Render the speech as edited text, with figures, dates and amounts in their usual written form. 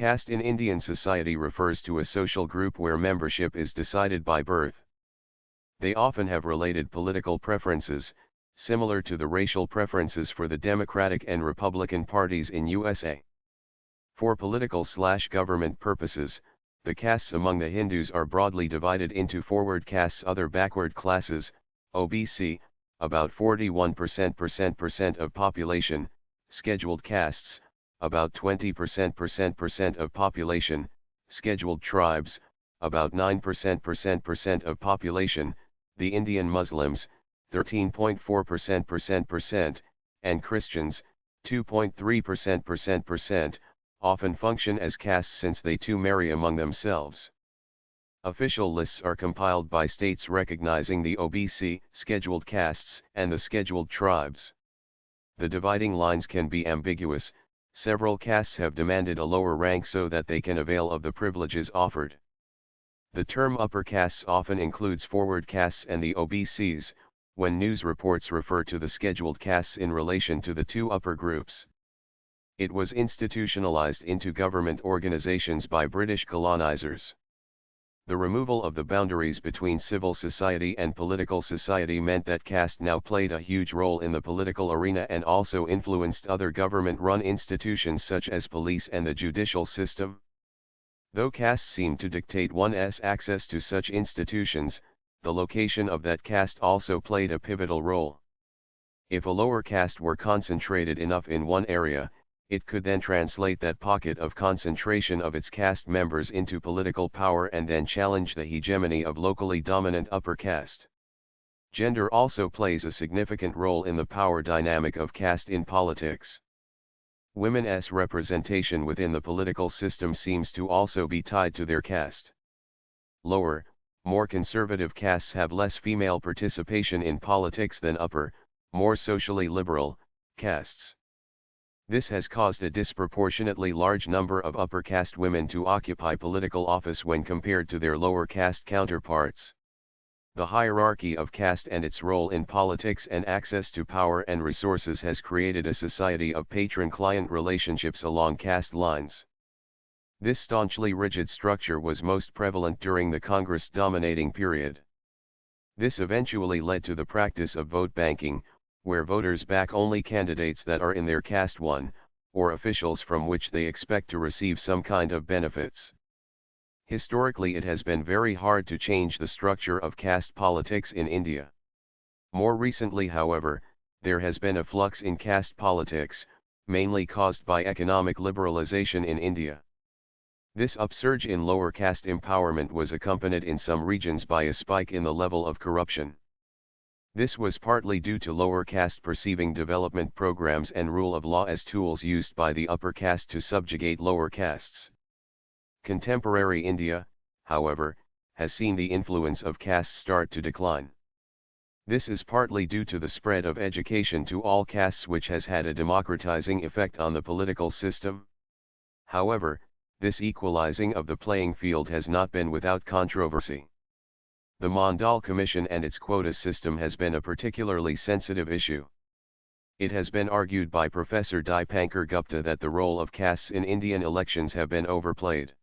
Caste in Indian society refers to a social group where membership is decided by birth. They often have related political preferences, similar to the racial preferences for the Democratic and Republican parties in USA. For political/government purposes, the castes among the Hindus are broadly divided into forward castes, other backward classes, OBC, about 41% of population, scheduled castes, about 20% of population, scheduled tribes, about 9% of population, the Indian Muslims, 13.4%, and Christians, 2.3%, often function as castes since they too marry among themselves. Official lists are compiled by states recognizing the OBC, scheduled castes, and the scheduled tribes. The dividing lines can be ambiguous. Several castes have demanded a lower rank so that they can avail of the privileges offered. The term upper castes often includes forward castes and the OBCs, when news reports refer to the scheduled castes in relation to the two upper groups. It was institutionalized into government organizations by British colonizers. The removal of the boundaries between civil society and political society meant that caste now played a huge role in the political arena and also influenced other government-run institutions such as police and the judicial system. Though caste seemed to dictate one's access to such institutions, the location of that caste also played a pivotal role. If a lower caste were concentrated enough in one area, it could then translate that pocket of concentration of its caste members into political power and then challenge the hegemony of locally dominant upper caste. Gender also plays a significant role in the power dynamic of caste in politics. Women's representation within the political system seems to also be tied to their caste. Lower, more conservative castes have less female participation in politics than upper, more socially liberal, castes. This has caused a disproportionately large number of upper caste women to occupy political office when compared to their lower caste counterparts. The hierarchy of caste and its role in politics and access to power and resources has created a society of patron-client relationships along caste lines. This staunchly rigid structure was most prevalent during the Congress-dominating period. This eventually led to the practice of vote banking, where voters back only candidates that are in their caste one, or officials from which they expect to receive some kind of benefits. Historically, it has been very hard to change the structure of caste politics in India. More recently, however, there has been a flux in caste politics, mainly caused by economic liberalization in India. This upsurge in lower caste empowerment was accompanied in some regions by a spike in the level of corruption. This was partly due to lower caste perceiving development programs and rule of law as tools used by the upper caste to subjugate lower castes. Contemporary India, however, has seen the influence of caste start to decline. This is partly due to the spread of education to all castes, which has had a democratizing effect on the political system. However, this equalizing of the playing field has not been without controversy. The Mandal Commission and its quota system has been a particularly sensitive issue. It has been argued by Professor Dipankar Gupta that the role of castes in Indian elections have been overplayed.